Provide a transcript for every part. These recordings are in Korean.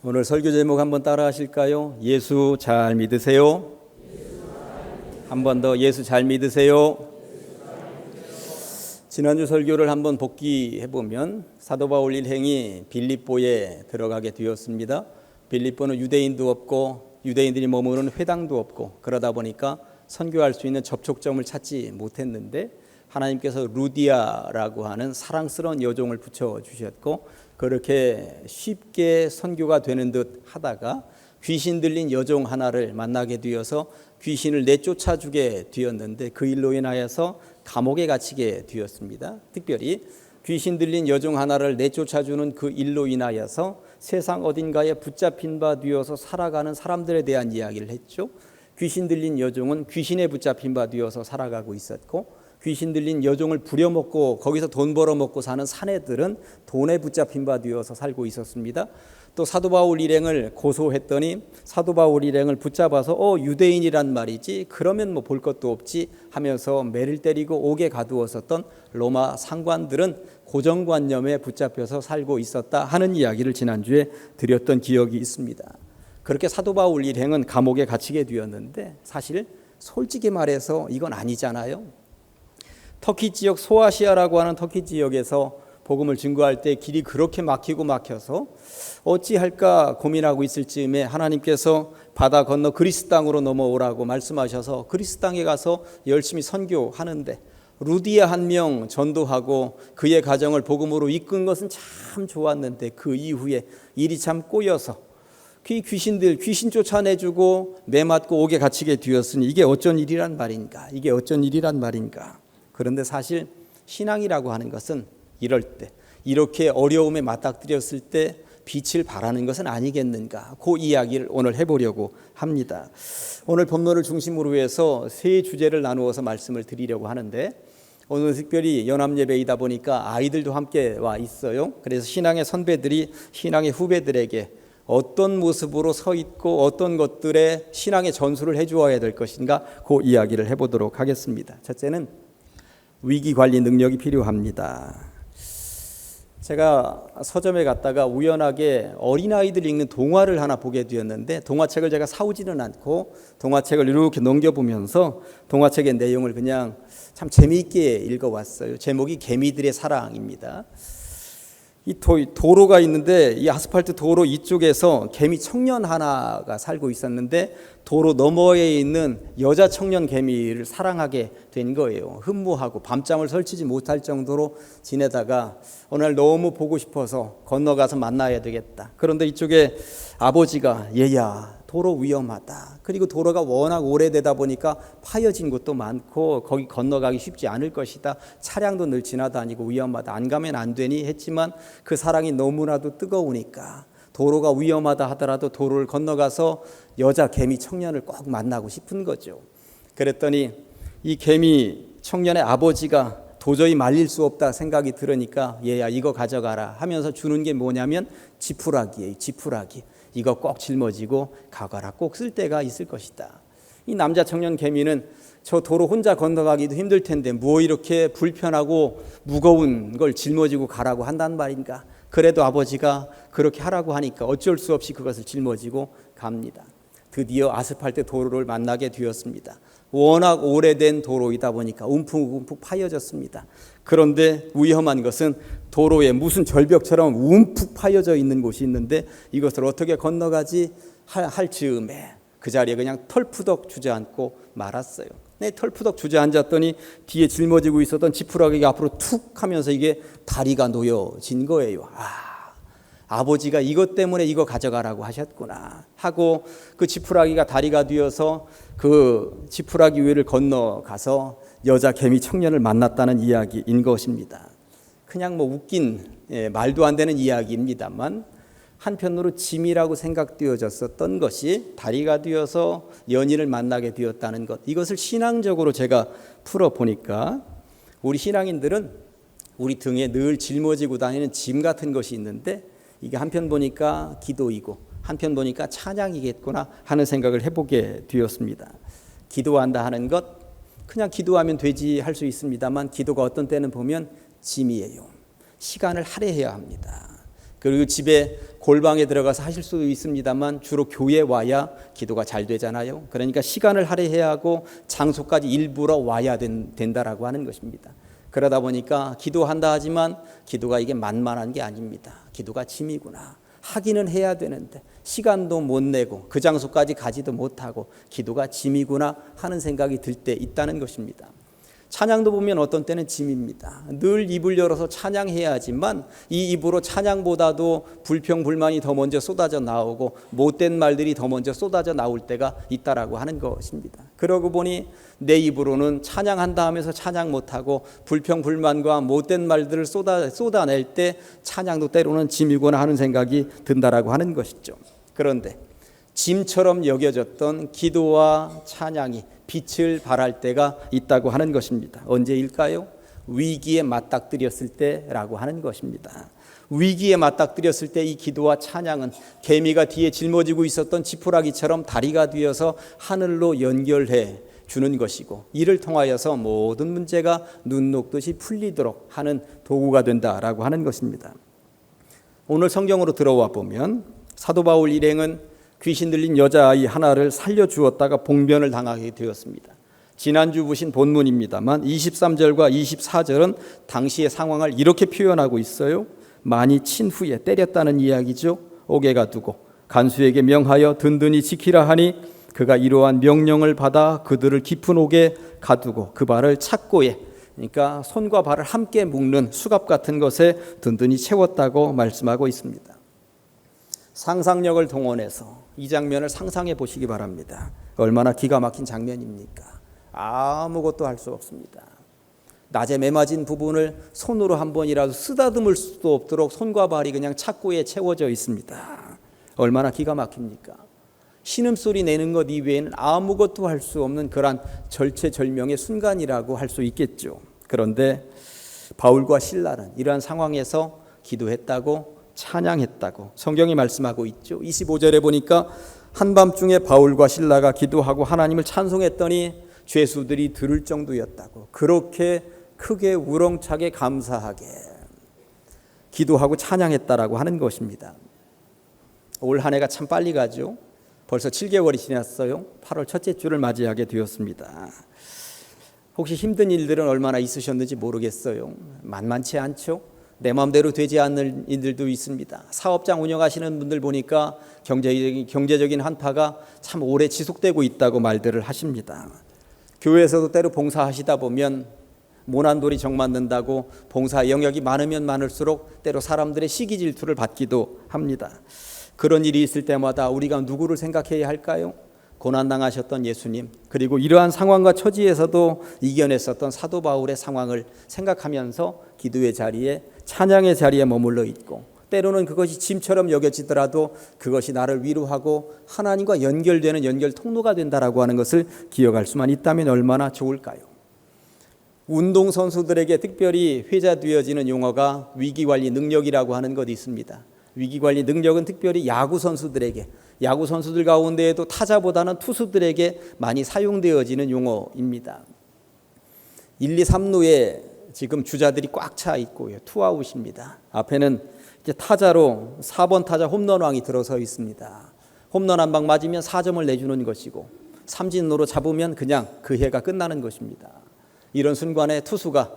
오늘 설교 제목 한번 따라 하실까요? 예수 잘 믿으세요? 한 번 더 예수 잘 믿으세요? 지난주 설교를 한번 복기해보면 사도 바울 일행이 빌립보에 들어가게 되었습니다. 빌립보는 유대인도 없고 유대인들이 머무는 회당도 없고 그러다 보니까 선교할 수 있는 접촉점을 찾지 못했는데 하나님께서 루디아라고 하는 사랑스러운 여종을 붙여주셨고 그렇게 쉽게 선교가 되는 듯 하다가 귀신 들린 여종 하나를 만나게 되어서 귀신을 내쫓아주게 되었는데 그 일로 인하여서 감옥에 갇히게 되었습니다. 특별히 귀신 들린 여종 하나를 내쫓아주는 그 일로 인하여서 세상 어딘가에 붙잡힌 바 되어서 살아가는 사람들에 대한 이야기를 했죠. 귀신 들린 여종은 귀신에 붙잡힌 바 되어서 살아가고 있었고 귀신 들린 여종을 부려먹고 거기서 돈 벌어먹고 사는 사내들은 돈에 붙잡힌 바 되어서 살고 있었습니다. 또 사도 바울 일행을 고소했더니 사도 바울 일행을 붙잡아서 유대인이란 말이지 그러면 뭐 볼 것도 없지 하면서 매를 때리고 옥에 가두었었던 로마 상관들은 고정관념에 붙잡혀서 살고 있었다 하는 이야기를 지난주에 드렸던 기억이 있습니다. 그렇게 사도 바울 일행은 감옥에 갇히게 되었는데 사실 솔직히 말해서 이건 아니잖아요. 터키 지역 소아시아라고 하는 터키 지역에서 복음을 증거할 때 길이 그렇게 막혀서 어찌할까 고민하고 있을 즈음에 하나님께서 바다 건너 그리스 땅으로 넘어오라고 말씀하셔서 그리스 땅에 가서 열심히 선교하는데 루디아 한 명 전도하고 그의 가정을 복음으로 이끈 것은 참 좋았는데 그 이후에 일이 참 꼬여서 귀신 쫓아내주고 매맞고 옥에 갇히게 되었으니 이게 어쩐 일이란 말인가. 그런데 사실 신앙이라고 하는 것은 이럴 때 이렇게 어려움에 맞닥뜨렸을 때 빛을 발하는 것은 아니겠는가. 그 이야기를 오늘 해보려고 합니다. 오늘 본문을 중심으로 해서 세 주제를 나누어서 말씀을 드리려고 하는데 오늘 특별히 연합예배이다 보니까 아이들도 함께 와 있어요. 그래서 신앙의 선배들이 신앙의 후배들에게 어떤 모습으로 서 있고 어떤 것들의 신앙의 전수를 해주어야 될 것인가 그 이야기를 해보도록 하겠습니다. 첫째는 위기관리 능력이 필요합니다. 제가 서점에 갔다가 우연하게 어린아이들 읽는 동화를 하나 보게 되었는데 동화책을 제가 사오지는 않고 동화책을 이렇게 넘겨보면서 동화책의 내용을 그냥 참 재미있게 읽어왔어요. 제목이 개미들의 사랑입니다. 이 도로가 있는데 이 아스팔트 도로 이쪽에서 개미 청년 하나가 살고 있었는데 도로 너머에 있는 여자 청년 개미를 사랑하게 된 거예요. 흠모하고 밤잠을 설치지 못할 정도로 지내다가 어느 날 너무 보고 싶어서 건너가서 만나야 되겠다. 그런데 이쪽에 아버지가 얘야 도로 위험하다. 그리고 도로가 워낙 오래되다 보니까 파여진 곳도 많고 거기 건너가기 쉽지 않을 것이다. 차량도 늘 지나다니고 위험하다. 안 가면 안 되니 했지만 그 사랑이 너무나도 뜨거우니까 도로가 위험하다 하더라도 도로를 건너가서 여자 개미 청년을 꼭 만나고 싶은 거죠. 그랬더니 이 개미 청년의 아버지가 도저히 말릴 수 없다 생각이 들으니까 얘야 이거 가져가라 하면서 주는 게 뭐냐면 지푸라기예요. 지푸라기. 이거 꼭 짊어지고 가거라. 꼭 쓸 때가 있을 것이다. 이 남자 청년 개미는 저 도로 혼자 건너가기도 힘들 텐데 뭐 이렇게 불편하고 무거운 걸 짊어지고 가라고 한단 말인가. 그래도 아버지가 그렇게 하라고 하니까 어쩔 수 없이 그것을 짊어지고 갑니다. 드디어 아스팔트 도로를 만나게 되었습니다. 워낙 오래된 도로이다 보니까 움푹움푹 파여졌습니다. 그런데 위험한 것은 도로에 무슨 절벽처럼 움푹 파여져 있는 곳이 있는데 이것을 어떻게 건너가지 할 즈음에 그 자리에 그냥 털푸덕 주저앉고 말았어요. 네, 털푸덕 주저앉았더니 뒤에 짊어지고 있었던 지푸라기가 앞으로 툭 하면서 이게 다리가 놓여진 거예요. 아버지가 이것 때문에 이거 가져가라고 하셨구나 하고 그 지푸라기가 다리가 되어서 그 지푸라기 위를 건너가서 여자 개미 청년을 만났다는 이야기인 것입니다. 그냥 뭐 웃긴 말도 안 되는 이야기입니다만 한편으로 짐이라고 생각되어졌었던 것이 다리가 되어서 연인을 만나게 되었다는 것, 이것을 신앙적으로 제가 풀어보니까 우리 신앙인들은 우리 등에 늘 짊어지고 다니는 짐 같은 것이 있는데 이게 한편 보니까 기도이고 한편 보니까 찬양이겠구나 하는 생각을 해보게 되었습니다. 기도한다 하는 것, 그냥 기도하면 되지 할 수 있습니다만 기도가 어떤 때는 보면 짐이에요. 시간을 할애해야 합니다. 그리고 집에 골방에 들어가서 하실 수도 있습니다만 주로 교회에 와야 기도가 잘 되잖아요. 그러니까 시간을 할애해야 하고 장소까지 일부러 와야 된다라고 하는 것입니다. 그러다 보니까 기도한다 하지만 기도가 이게 만만한 게 아닙니다. 기도가 짐이구나. 하기는 해야 되는데 시간도 못 내고 그 장소까지 가지도 못하고 기도가 짐이구나 하는 생각이 들 때 있다는 것입니다. 찬양도 보면 어떤 때는 짐입니다. 늘 입을 열어서 찬양해야 하지만 이 입으로 찬양보다도 불평 불만이 더 먼저 쏟아져 나오고 못된 말들이 더 먼저 쏟아져 나올 때가 있다라고 하는 것입니다. 그러고 보니 내 입으로는 찬양한다 하면서 찬양 못하고 불평 불만과 못된 말들을 쏟아낼 때 찬양도 때로는 짐이구나 하는 생각이 든다라고 하는 것이죠. 그런데 짐처럼 여겨졌던 기도와 찬양이 빛을 발할 때가 있다고 하는 것입니다. 언제일까요? 위기에 맞닥뜨렸을 때라고 하는 것입니다. 위기에 맞닥뜨렸을 때 이 기도와 찬양은 개미가 뒤에 짊어지고 있었던 지푸라기처럼 다리가 되어서 하늘로 연결해 주는 것이고 이를 통하여서 모든 문제가 눈 녹듯이 풀리도록 하는 도구가 된다라고 하는 것입니다. 오늘 성경으로 들어와 보면 사도 바울 일행은 귀신 들린 여자아이 하나를 살려주었다가 봉변을 당하게 되었습니다. 지난주 보신 본문입니다만 23절과 24절은 당시의 상황을 이렇게 표현하고 있어요. 많이 친 후에 때렸다는 이야기죠. 옥에 가두고 간수에게 명하여 든든히 지키라 하니 그가 이러한 명령을 받아 그들을 깊은 옥에 가두고 그 발을 착고에, 그러니까 손과 발을 함께 묶는 수갑 같은 것에 든든히 채웠다고 말씀하고 있습니다. 상상력을 동원해서 이 장면을 상상해 보시기 바랍니다. 얼마나 기가 막힌 장면입니까? 아무것도 할 수 없습니다. 낮에 매맞은 부분을 손으로 한 번이라도 쓰다듬을 수도 없도록 손과 발이 그냥 착고에 채워져 있습니다. 얼마나 기가 막힙니까? 신음소리 내는 것 이외에는 아무것도 할 수 없는 그러한 절체절명의 순간이라고 할 수 있겠죠. 그런데 바울과 실라는 이러한 상황에서 기도했다고, 찬양했다고 성경이 말씀하고 있죠. 25절에 보니까 한밤중에 바울과 실라가 기도하고 하나님을 찬송했더니 죄수들이 들을 정도였다고, 그렇게 크게 우렁차게 감사하게 기도하고 찬양했다라고 하는 것입니다. 올 한 해가 참 빨리 가죠. 벌써 7개월이 지났어요. 8월 첫째 주를 맞이하게 되었습니다. 혹시 힘든 일들은 얼마나 있으셨는지 모르겠어요. 만만치 않죠. 내 마음대로 되지 않는 일들도 있습니다. 사업장 운영하시는 분들 보니까 경제적인 한파가 참 오래 지속되고 있다고 말들을 하십니다. 교회에서도 때로 봉사하시다 보면 모난돌이 정맞는다고 봉사 영역이 많으면 많을수록 때로 사람들의 시기 질투를 받기도 합니다. 그런 일이 있을 때마다 우리가 누구를 생각해야 할까요? 고난당하셨던 예수님, 그리고 이러한 상황과 처지에서도 이겨냈었던 사도 바울의 상황을 생각하면서 기도의 자리에, 찬양의 자리에 머물러 있고, 때로는 그것이 짐처럼 여겨지더라도 그것이 나를 위로하고 하나님과 연결되는 연결 통로가 된다라고 하는 것을 기억할 수만 있다면 얼마나 좋을까요? 운동선수들에게 특별히 회자되어지는 용어가 위기관리 능력이라고 하는 것이 있습니다. 위기관리 능력은 특별히 야구선수들에게, 야구선수들 가운데에도 타자보다는 투수들에게 많이 사용되어지는 용어입니다. 1, 2, 3루에 지금 주자들이 꽉 차 있고요. 투아웃입니다. 앞에는 이제 타자로 4번 타자 홈런왕이 들어서 있습니다. 홈런 한 방 맞으면 4점을 내주는 것이고 삼진으로 잡으면 그냥 그 해가 끝나는 것입니다. 이런 순간에 투수가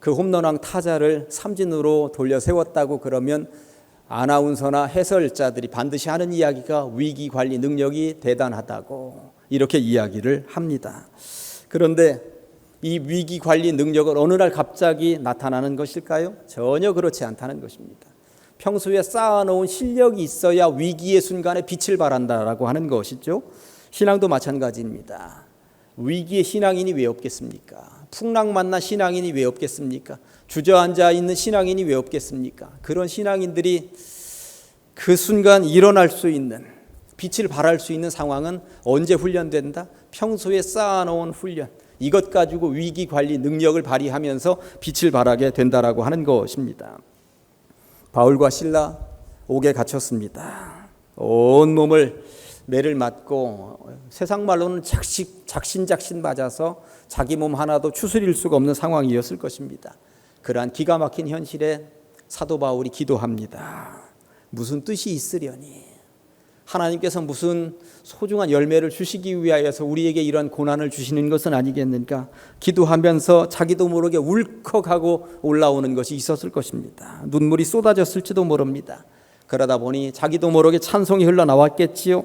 그 홈런왕 타자를 삼진으로 돌려 세웠다고 그러면 아나운서나 해설자들이 반드시 하는 이야기가 위기관리 능력이 대단하다고 이렇게 이야기를 합니다. 그런데 이 위기관리 능력은 어느 날 갑자기 나타나는 것일까요? 전혀 그렇지 않다는 것입니다. 평소에 쌓아놓은 실력이 있어야 위기의 순간에 빛을 발한다라고 하는 것이죠. 신앙도 마찬가지입니다. 위기의 신앙인이 왜 없겠습니까? 풍랑 만난 신앙인이 왜 없겠습니까? 주저앉아 있는 신앙인이 왜 없겠습니까? 그런 신앙인들이 그 순간 일어날 수 있는, 빛을 발할 수 있는 상황은 언제 훈련된다? 평소에 쌓아놓은 훈련, 이것 가지고 위기관리 능력을 발휘하면서 빛을 발하게 된다라고 하는 것입니다. 바울과 실라 옥에 갇혔습니다. 온 몸을 매를 맞고 세상 말로는 작신작신 맞아서 자기 몸 하나도 추스릴 수가 없는 상황이었을 것입니다. 그러한 기가 막힌 현실에 사도 바울이 기도합니다. 무슨 뜻이 있으려니? 하나님께서 무슨 소중한 열매를 주시기 위하여서 우리에게 이런 고난을 주시는 것은 아니겠는가? 기도하면서 자기도 모르게 울컥하고 올라오는 것이 있었을 것입니다. 눈물이 쏟아졌을지도 모릅니다. 그러다 보니 자기도 모르게 찬송이 흘러나왔겠지요.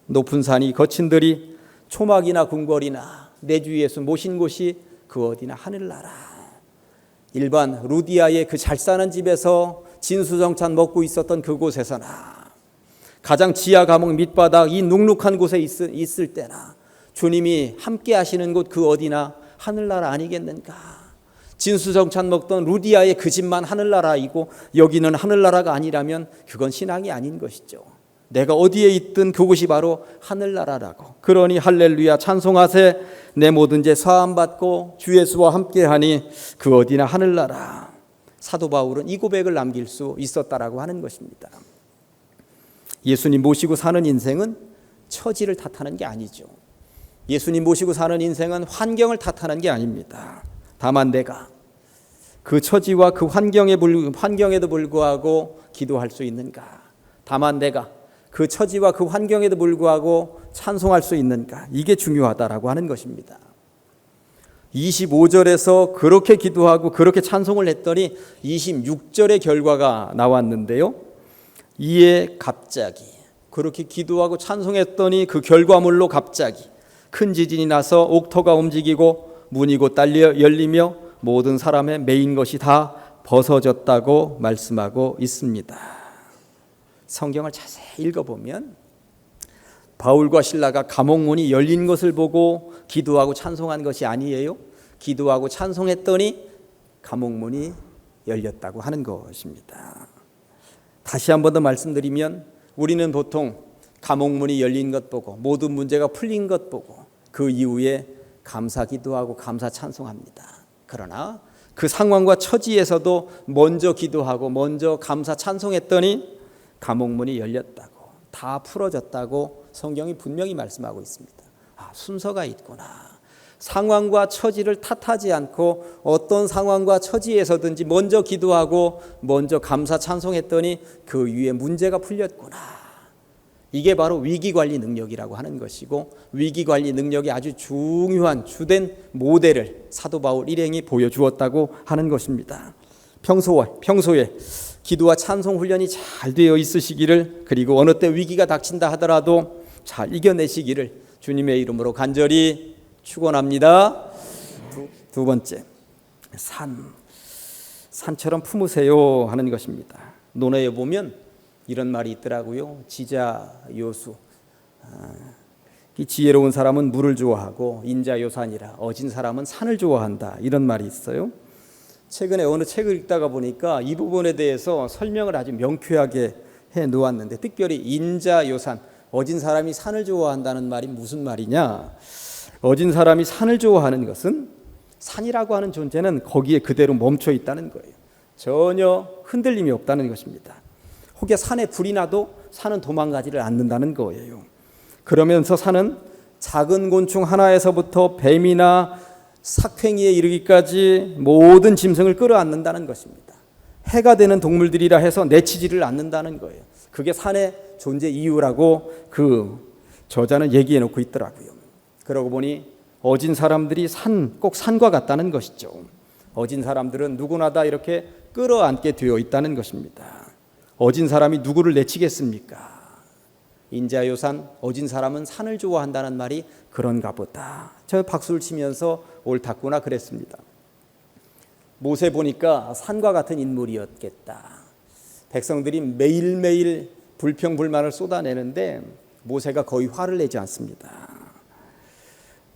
높은 산이 거친 들이 초막이나 궁궐이나 내 주 예수 모신 곳이 그 어디나 하늘나라. 일반 루디아의 그 잘 사는 집에서 진수정찬 먹고 있었던 그곳에서나 가장 지하 감옥 밑바닥 이 눅눅한 곳에 있을 때나 주님이 함께 하시는 곳 그 어디나 하늘나라 아니겠는가? 진수정찬 먹던 루디아의 그 집만 하늘나라이고 여기는 하늘나라가 아니라면 그건 신앙이 아닌 것이죠. 내가 어디에 있든 그곳이 바로 하늘나라라고. 그러니 할렐루야 찬송하세. 내 모든 죄 사함받고 주 예수와 함께하니 그 어디나 하늘나라. 사도 바울은 이 고백을 남길 수 있었다라고 하는 것입니다. 예수님 모시고 사는 인생은 처지를 탓하는 게 아니죠. 예수님 모시고 사는 인생은 환경을 탓하는 게 아닙니다. 다만 내가 그 처지와 그 환경에도 불구하고 기도할 수 있는가? 다만 내가 그 처지와 그 환경에도 불구하고 찬송할 수 있는가? 이게 중요하다라고 하는 것입니다. 25절에서 그렇게 기도하고 그렇게 찬송을 했더니 26절의 결과가 나왔는데요. 이에 갑자기 그렇게 기도하고 찬송했더니 그 결과물로 갑자기 큰 지진이 나서 옥토가 움직이고 문이 곧 열리며 모든 사람의 매인 것이 다 벗어졌다고 말씀하고 있습니다. 성경을 자세히 읽어보면 바울과 실라가 감옥문이 열린 것을 보고 기도하고 찬송한 것이 아니에요. 기도하고 찬송했더니 감옥문이 열렸다고 하는 것입니다. 다시 한 번 더 말씀드리면 우리는 보통 감옥문이 열린 것 보고 모든 문제가 풀린 것 보고 그 이후에 감사 기도하고 감사 찬송합니다. 그러나 그 상황과 처지에서도 먼저 기도하고 먼저 감사 찬송했더니 감옥문이 열렸다고 다 풀어졌다고 성경이 분명히 말씀하고 있습니다. 순서가 있구나. 상황과 처지를 탓하지 않고 어떤 상황과 처지에서든지 먼저 기도하고 먼저 감사 찬송했더니 그 위에 문제가 풀렸구나. 이게 바로 위기관리 능력이라고 하는 것이고 위기관리 능력이 아주 중요한 주된 모델을 사도 바울 일행이 보여주었다고 하는 것입니다. 평소에 기도와 찬송 훈련이 잘 되어 있으시기를, 그리고 어느 때 위기가 닥친다 하더라도 잘 이겨내시기를 주님의 이름으로 간절히 축원합니다. 두 번째, 산처럼 품으세요 하는 것입니다. 논어에 보면 이런 말이 있더라고요. 지자요수. 지혜로운 사람은 물을 좋아하고 인자요산이라 어진 사람은 산을 좋아한다. 이런 말이 있어요. 최근에 어느 책을 읽다가 보니까 이 부분에 대해서 설명을 아주 명쾌하게 해 놓았는데, 특별히 인자요산, 어진 사람이 산을 좋아한다는 말이 무슨 말이냐? 어진 사람이 산을 좋아하는 것은 산이라고 하는 존재는 거기에 그대로 멈춰 있다는 거예요. 전혀 흔들림이 없다는 것입니다. 혹여 산에 불이 나도 산은 도망가지를 않는다는 거예요. 그러면서 산은 작은 곤충 하나에서부터 뱀이나 삭팽이에 이르기까지 모든 짐승을 끌어안는다는 것입니다. 해가 되는 동물들이라 해서 내치지를 않는다는 거예요. 그게 산의 존재 이유라고 그 저자는 얘기해 놓고 있더라고요. 그러고 보니 어진 사람들이 꼭 산과 같다는 것이죠. 어진 사람들은 누구나 다 이렇게 끌어안게 되어 있다는 것입니다. 어진 사람이 누구를 내치겠습니까? 인자요산, 어진 사람은 산을 좋아한다는 말이 그런가 보다. 저 박수를 치면서 옳았구나 그랬습니다. 모세 보니까 산과 같은 인물이었겠다. 백성들이 매일매일 불평불만을 쏟아내는데 모세가 거의 화를 내지 않습니다.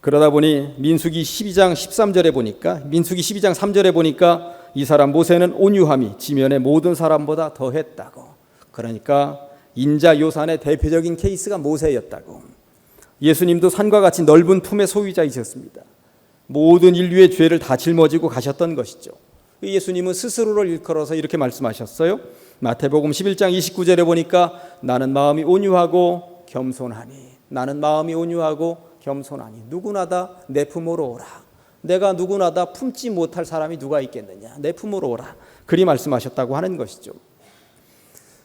그러다 보니 민수기 12장 13절에 보니까, 민수기 12장 3절에 보니까 이 사람 모세는 온유함이 지면의 모든 사람보다 더했다고. 그러니까 인자요산의 대표적인 케이스가 모세였다고. 예수님도 산과 같이 넓은 품의 소유자이셨습니다. 모든 인류의 죄를 다 짊어지고 가셨던 것이죠. 예수님은 스스로를 일컬어서 이렇게 말씀하셨어요. 마태복음 11장 29절에 보니까 나는 마음이 온유하고 겸손하니, 나는 마음이 온유하고 겸손하니 누구나 다 내 품으로 오라. 내가 누구나 다 품지 못할 사람이 누가 있겠느냐. 내 품으로 오라. 그리 말씀하셨다고 하는 것이죠.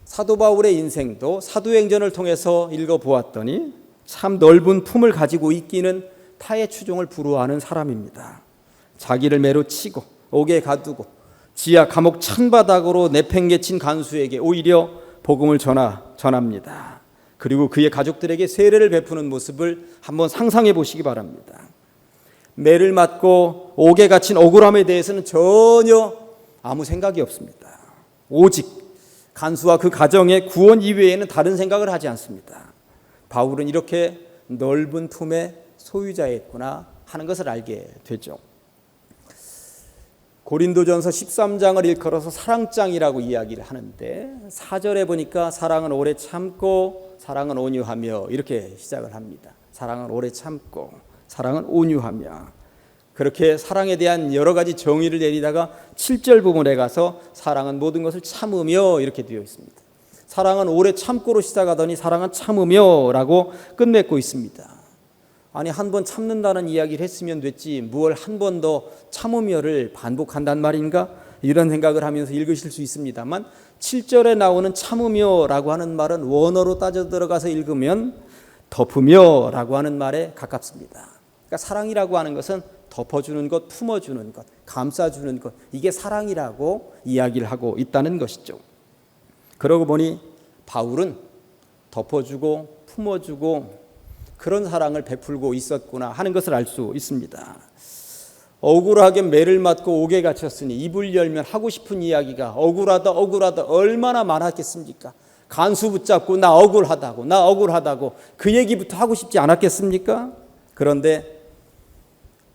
사도 바울의 인생도 사도행전을 통해서 읽어보았더니 참 넓은 품을 가지고 있기는 타의 추종을 불허하는 사람입니다. 자기를 매로 치고 옥에 가두고 지하 감옥 찬바닥으로 내팽개친 간수에게 오히려 복음을 전합니다. 그리고 그의 가족들에게 세례를 베푸는 모습을 한번 상상해 보시기 바랍니다. 매를 맞고 옥에 갇힌 억울함에 대해서는 전혀 아무 생각이 없습니다. 오직 간수와 그 가정의 구원 이외에는 다른 생각을 하지 않습니다. 바울은 이렇게 넓은 품의 소유자였구나 하는 것을 알게 되죠. 고린도전서 13장을 일컬어서 사랑장이라고 이야기를 하는데 4절에 보니까 사랑은 오래 참고 사랑은 온유하며 이렇게 시작을 합니다. 사랑은 오래 참고 사랑은 온유하며, 그렇게 사랑에 대한 여러 가지 정의를 내리다가 7절 부분에 가서 사랑은 모든 것을 참으며 이렇게 되어 있습니다. 사랑은 오래 참고로 시작하더니 사랑은 참으며 라고 끝맺고 있습니다. 아니, 한 번 참는다는 이야기를 했으면 됐지 뭘 한 번 더 참으며를 반복한단 말인가? 이런 생각을 하면서 읽으실 수 있습니다만 7절에 나오는 참으며라고 하는 말은 원어로 따져 들어가서 읽으면 덮으며라고 하는 말에 가깝습니다. 그러니까 사랑이라고 하는 것은 덮어주는 것, 품어주는 것, 감싸주는 것, 이게 사랑이라고 이야기를 하고 있다는 것이죠. 그러고 보니 바울은 덮어주고 품어주고 그런 사랑을 베풀고 있었구나 하는 것을 알 수 있습니다. 억울하게 매를 맞고 옥에 갇혔으니 입을 열면 하고 싶은 이야기가 억울하다 얼마나 많았겠습니까? 간수 붙잡고 나 억울하다고 그 얘기부터 하고 싶지 않았겠습니까? 그런데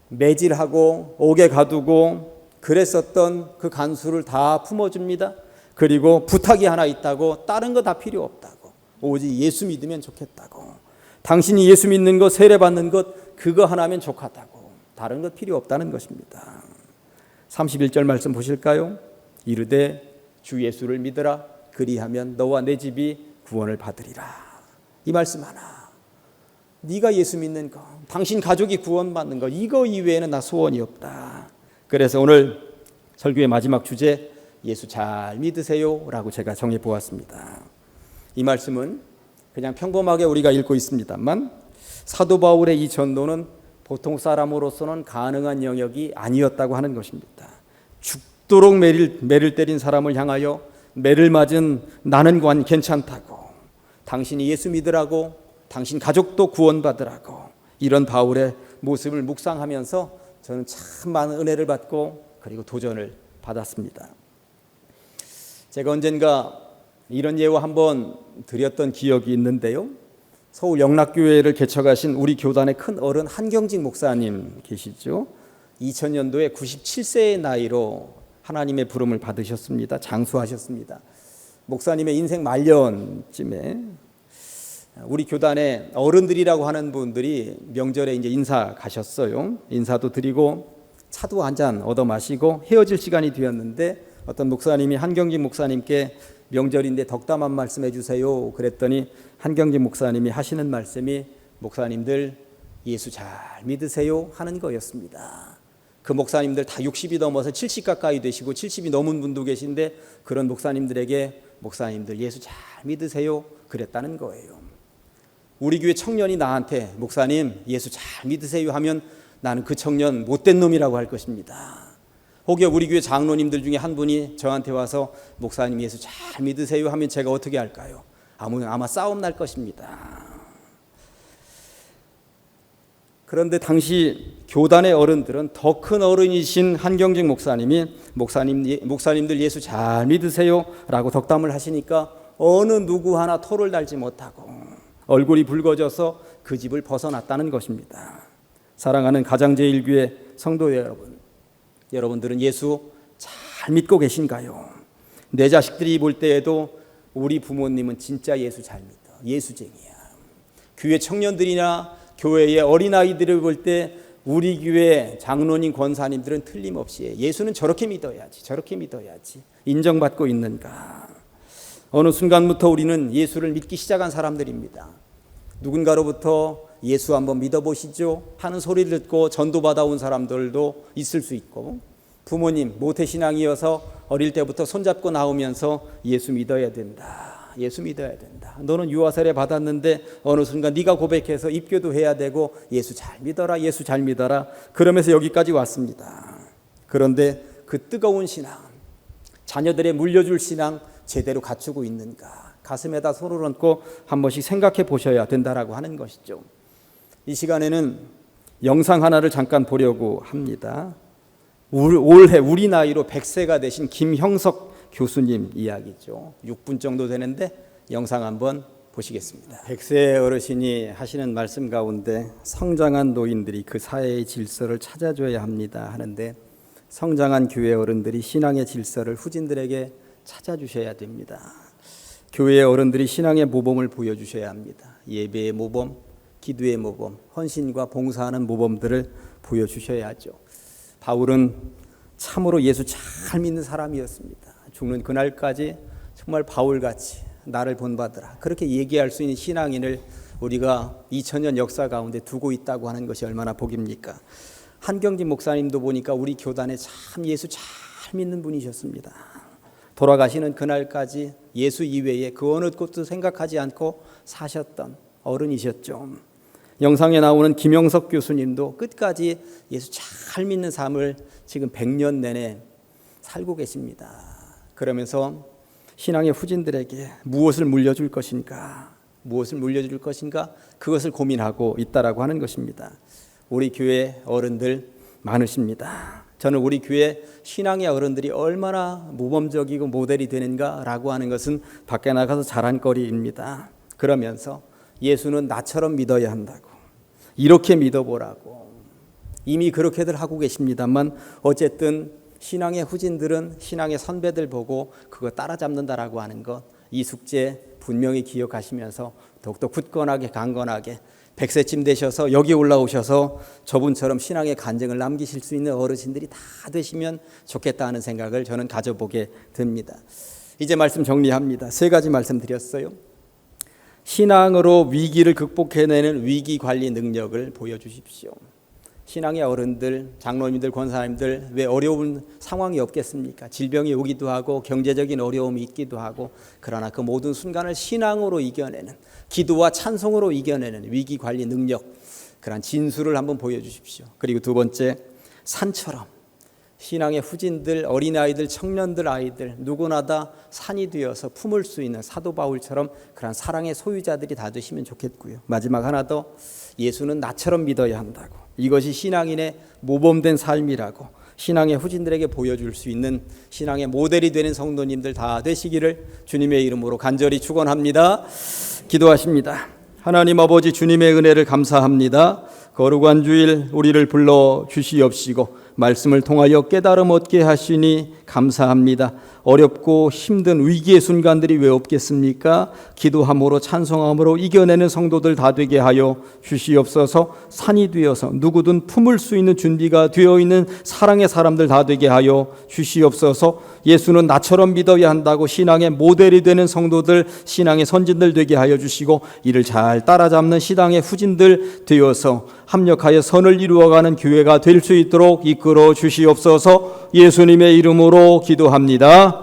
매질하고 옥에 가두고 그랬었던 그 간수를 다 품어줍니다. 그리고 부탁이 하나 있다고, 다른 거 다 필요 없다고, 오직 예수 믿으면 좋겠다고, 당신이 예수 믿는 것, 세례 받는 것, 그거 하나면 족하다고, 다른 것 필요 없다는 것입니다. 31절 말씀 보실까요? 이르되 주 예수를 믿으라, 그리하면 너와 내 집이 구원을 받으리라. 이 말씀 하나, 네가 예수 믿는 거, 당신 가족이 구원받는 거, 이거 이외에는 나 소원이 없다. 그래서 오늘 설교의 마지막 주제, 예수 잘 믿으세요 라고 제가 정해보았습니다. 이 말씀은 그냥 평범하게 우리가 읽고 있습니다만 사도 바울의 이 전도는 보통 사람으로서는 가능한 영역이 아니었다고 하는 것입니다. 죽도록 매를 때린 사람을 향하여 매를 맞은 나는 괜찮다고, 당신이 예수 믿으라고, 당신 가족도 구원받으라고, 이런 바울의 모습을 묵상하면서 저는 참 많은 은혜를 받고 그리고 도전을 받았습니다. 제가 언젠가 이런 예화 한번 드렸던 기억이 있는데요. 서울 영락교회를 개척하신 우리 교단의 큰 어른 한경직 목사님 계시죠. 2000년도에 97세의 나이로 하나님의 부름을 받으셨습니다. 장수하셨습니다. 목사님의 인생 말년쯤에 우리 교단의 어른들이라고 하는 분들이 명절에 이제 인사 가셨어요. 인사도 드리고 차도 한 잔 얻어 마시고 헤어질 시간이 되었는데 어떤 목사님이 한경직 목사님께 명절인데 덕담 한 말씀 해주세요. 그랬더니 한경직 목사님이 하시는 말씀이 목사님들 예수 잘 믿으세요 하는 거였습니다. 그 목사님들 다 60이 넘어서 70 가까이 되시고 70이 넘은 분도 계신데 그런 목사님들에게 목사님들 예수 잘 믿으세요 그랬다는 거예요. 우리 교회 청년이 나한테 목사님 예수 잘 믿으세요 하면 나는 그 청년 못된 놈이라고 할 것입니다. 혹여 우리 교회 장로님들 중에 한 분이 저한테 와서 목사님 예수 잘 믿으세요 하면 제가 어떻게 할까요? 아마 싸움 날 것입니다. 그런데 당시 교단의 어른들은 더 큰 어른이신 한경직 목사님이 목사님들 예수 잘 믿으세요 라고 덕담을 하시니까 어느 누구 하나 토를 달지 못하고 얼굴이 붉어져서 그 집을 벗어났다는 것입니다. 사랑하는 가장제일교회 성도 여러분들은 예수 잘 믿고 계신가요? 내 자식들이 볼 때에도 우리 부모님은 진짜 예수 잘 믿어, 예수쟁이야. 교회 청년들이나 교회의 어린아이들을 볼 때 우리 교회 장로님 권사님들은 틀림없이 예수는 저렇게 믿어야지 인정받고 있는가. 어느 순간부터 우리는 예수를 믿기 시작한 사람들입니다. 누군가로부터 예수 한번 믿어보시죠 하는 소리를 듣고 전도받아온 사람들도 있을 수 있고, 부모님 모태신앙이어서 어릴 때부터 손잡고 나오면서 예수 믿어야 된다 예수 믿어야 된다. 너는 유아 세례 받았는데 어느 순간 네가 고백해서 입교도 해야 되고 예수 잘 믿어라, 예수 잘 믿어라. 그러면서 여기까지 왔습니다. 그런데 그 뜨거운 신앙, 자녀들의 물려줄 신앙 제대로 갖추고 있는가? 가슴에다 손을 얹고 한 번씩 생각해 보셔야 된다라고 하는 것이죠. 이 시간에는 영상 하나를 잠깐 보려고 합니다. 올해 우리 나이로 100세가 되신 김형석 교수님 이야기죠. 6분 정도 되는데 영상 한번 보시겠습니다. 100세 어르신이 하시는 말씀 가운데 성장한 노인들이 그 사회의 질서를 찾아줘야 합니다 하는데, 성장한 교회 어른들이 신앙의 질서를 후진들에게 찾아주셔야 됩니다. 교회의 어른들이 신앙의 모범을 보여주셔야 합니다. 예배의 모범, 기도의 모범, 헌신과 봉사하는 모범들을 보여주셔야 하죠. 바울은 참으로 예수 잘 믿는 사람이었습니다. 죽는 그날까지 정말 바울같이 나를 본받으라, 그렇게 얘기할 수 있는 신앙인을 우리가 2000년 역사 가운데 두고 있다고 하는 것이 얼마나 복입니까? 한경진 목사님도 보니까 우리 교단에 참 예수 잘 믿는 분이셨습니다. 돌아가시는 그날까지 예수 이외에 그 어느 것도 생각하지 않고 사셨던 어른이셨죠. 영상에 나오는 김영석 교수님도 끝까지 예수 잘 믿는 삶을 지금 100년 내내 살고 계십니다. 그러면서 신앙의 후진들에게 무엇을 물려줄 것인가, 무엇을 물려줄 것인가, 그것을 고민하고 있다라고 하는 것입니다. 우리 교회 어른들 많으십니다. 저는 우리 교회 신앙의 어른들이 얼마나 모범적이고 모델이 되는가라고 하는 것은 밖에 나가서 자랑거리입니다. 그러면서 예수는 나처럼 믿어야 한다고, 이렇게 믿어보라고 이미 그렇게들 하고 계십니다만, 어쨌든 신앙의 후진들은 신앙의 선배들 보고 그거 따라잡는다라고 하는 것, 이 숙제 분명히 기억하시면서 더욱더 굳건하게 강건하게 100세쯤 되셔서 여기 올라오셔서 저분처럼 신앙의 간증을 남기실 수 있는 어르신들이 다 되시면 좋겠다 하는 생각을 저는 가져보게 됩니다. 이제 말씀 정리합니다. 3가지 말씀드렸어요. 신앙으로 위기를 극복해내는 위기관리 능력을 보여주십시오. 신앙의 어른들, 장로님들, 권사님들 왜 어려운 상황이 없겠습니까? 질병이 오기도 하고 경제적인 어려움이 있기도 하고, 그러나 그 모든 순간을 신앙으로 이겨내는, 기도와 찬송으로 이겨내는 위기관리 능력, 그런 진수를 한번 보여주십시오. 그리고 2번째, 산처럼 신앙의 후진들, 어린아이들, 청년들, 아이들 누구나 다 산이 되어서 품을 수 있는 사도 바울처럼 그런 사랑의 소유자들이 다 되시면 좋겠고요. 마지막 하나 더, 예수는 나처럼 믿어야 한다고, 이것이 신앙인의 모범된 삶이라고 신앙의 후진들에게 보여줄 수 있는 신앙의 모델이 되는 성도님들 다 되시기를 주님의 이름으로 간절히 축원합니다. 기도하십니다. 하나님 아버지, 주님의 은혜를 감사합니다. 거룩한 주일 우리를 불러 주시옵시고 말씀을 통하여 깨달음 얻게 하시니 감사합니다. 어렵고 힘든 위기의 순간들이 왜 없겠습니까? 기도함으로 찬송함으로 이겨내는 성도들 다 되게 하여 주시옵소서. 산이 되어서 누구든 품을 수 있는 준비가 되어 있는 사랑의 사람들 다 되게 하여 주시옵소서. 예수는 나처럼 믿어야 한다고 신앙의 모델이 되는 성도들, 신앙의 선진들 되게 하여 주시고, 이를 잘 따라잡는 신앙의 후진들 되어서 합력하여 선을 이루어가는 교회가 될 수 있도록 이끌어 주시옵소서. 예수님의 이름으로 기도합니다.